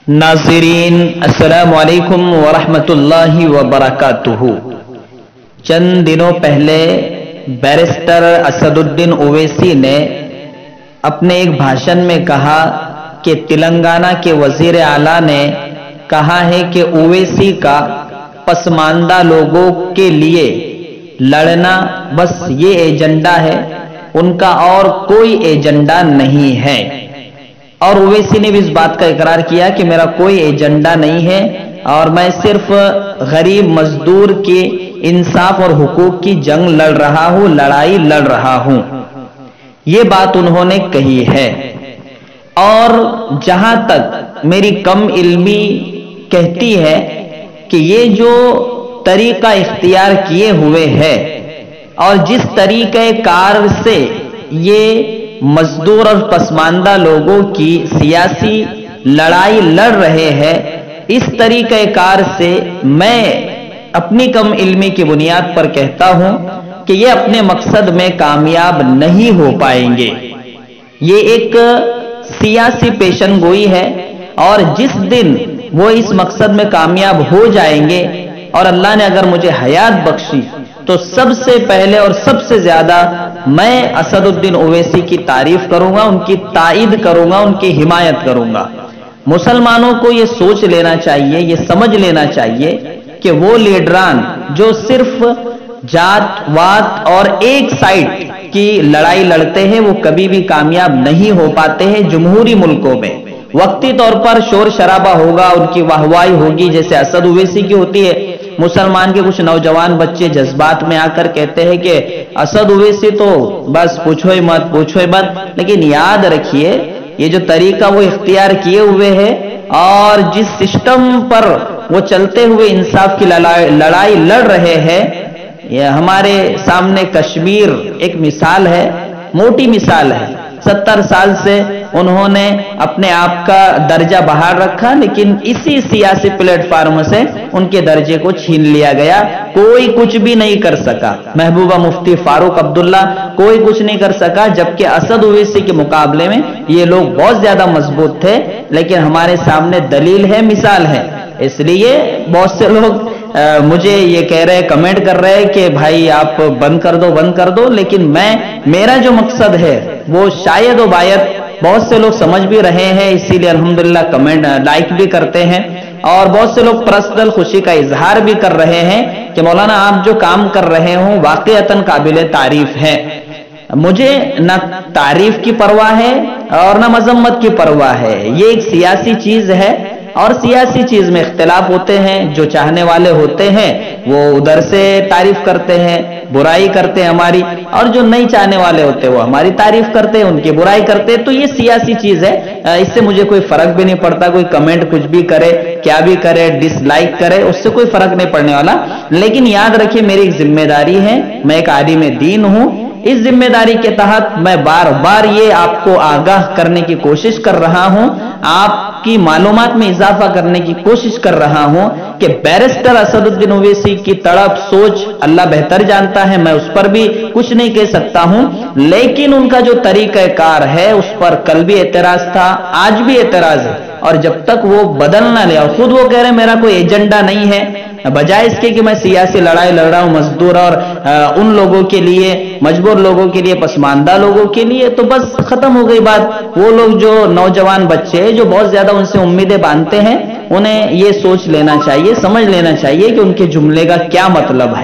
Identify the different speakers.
Speaker 1: नाज़रीन अस्सलामु अलैकुम वरहमतुल्लाहि वबरकातुहू। चंद दिनों पहले बैरिस्टर असदुद्दीन ओवैसी ने अपने एक भाषण में कहा कि तेलंगाना के वजीर आला ने कहा है कि ओवैसी का पसमानदा लोगों के लिए लड़ना बस ये एजेंडा है, उनका और कोई एजेंडा नहीं है। और ओवैसी ने भी इस बात का इकरार किया कि मेरा कोई एजेंडा नहीं है और मैं सिर्फ गरीब मजदूर के इंसाफ और हुकूक की जंग लड़ रहा हूं, लड़ाई लड़ रहा हूं। ये बात उन्होंने कही है। और जहां तक मेरी कम इल्मी कहती है कि ये जो तरीका इख्तियार किए हुए है और जिस तरीके कार से ये मजदूर और पसमानदा लोगों की सियासी लड़ाई लड़ रहे हैं, इस तरीके कार से मैं अपनी कम इल्मी की बुनियाद पर कहता हूं कि ये अपने मकसद में कामयाब नहीं हो पाएंगे। ये एक सियासी पेशनगोई है और जिस दिन वो इस मकसद में कामयाब हो जाएंगे और अल्लाह ने अगर मुझे हयात बख्शी तो सबसे पहले और सबसे ज्यादा मैं असदुद्दीन ओवैसी की तारीफ करूंगा, उनकी ताईद करूंगा, उनकी हिमायत करूंगा। मुसलमानों को ये सोच लेना चाहिए, ये समझ लेना चाहिए कि वो लीडरान जो सिर्फ जात वात और एक साइड की लड़ाई लड़ते हैं वो कभी भी कामयाब नहीं हो पाते हैं। जमहूरी मुल्कों में वक्ती तौर पर शोर शराबा होगा, उनकी वाहवाही होगी जैसे असद ओवैसी की होती है। मुसलमान के कुछ नौजवान बच्चे जज्बात में आकर कहते हैं कि असद ओवैसी तो बस पूछो ही मत। लेकिन याद रखिए ये जो तरीका वो इख्तियार किए हुए है और जिस सिस्टम पर वो चलते हुए इंसाफ की लड़ाई लड़ रहे हैं, ये हमारे सामने कश्मीर एक मिसाल है, मोटी मिसाल है। 70 साल से उन्होंने अपने आप का दर्जा बहाल रखा, लेकिन इसी सियासी प्लेटफार्म से उनके दर्जे को छीन लिया गया। कोई कुछ भी नहीं कर सका। महबूबा मुफ्ती फारूक अब्दुल्ला कोई कुछ नहीं कर सका, जबकि असद ओवैसी के मुकाबले में ये लोग बहुत ज्यादा मजबूत थे। लेकिन हमारे सामने दलील है, मिसाल है। इसलिए बहुत से लोग मुझे ये कह रहे, कमेंट कर रहे हैं कि भाई आप बंद कर दो, लेकिन मेरा जो मकसद है वो शायद व बायद बहुत से लोग समझ भी रहे हैं, इसीलिए अल्हम्दुलिल्लाह कमेंट लाइक भी करते हैं और बहुत से लोग पर्सनल खुशी का इजहार भी कर रहे हैं कि मौलाना आप जो काम कर रहे हो वाकईतन काबिल तारीफ है। मुझे ना तारीफ की परवाह है और ना मजम्मत की परवाह है। ये एक सियासी चीज है और सियासी चीज में इख्तिलाफ होते हैं। जो चाहने वाले होते हैं वो उधर से तारीफ करते हैं, बुराई करते हैं हमारी, और जो नहीं चाहने वाले होते हैं वो हमारी तारीफ करते हैं, उनकी बुराई करते हैं। तो ये सियासी चीज है, इससे मुझे कोई फर्क भी नहीं पड़ता। कोई कमेंट कुछ भी करे, क्या भी करे, डिसलाइक करे, उससे कोई फर्क नहीं पड़ने वाला। लेकिन याद रखिए मेरी एक जिम्मेदारी है, मैं एक आलिम दीन हूं। इस जिम्मेदारी के तहत मैं बार बार ये आपको आगाह करने की कोशिश कर रहा हूं, आपकी मालूमात में इजाफा करने की कोशिश कर रहा हूं कि बैरिस्टर असदुद्दीन ओवैसी की तड़प सोच अल्लाह बेहतर जानता है, मैं उस पर भी कुछ नहीं कह सकता हूं। लेकिन उनका जो तरीक़ाकार है उस पर कल भी एतराज था, आज भी एतराज है। और जब तक वो बदल ना ले, और खुद वो कह रहे मेरा कोई एजेंडा नहीं है, बजाय इसके कि मैं सियासी लड़ाई लड़ रहा हूं मजदूर और उन लोगों के लिए, मजबूर लोगों के लिए, पसमानदा लोगों के लिए, तो बस खत्म हो गई बात। वो लोग जो नौजवान बच्चे जो बहुत ज्यादा उनसे उम्मीदें बांधते हैं, उन्हें ये सोच लेना चाहिए, समझ लेना चाहिए कि उनके जुमले का क्या मतलब है।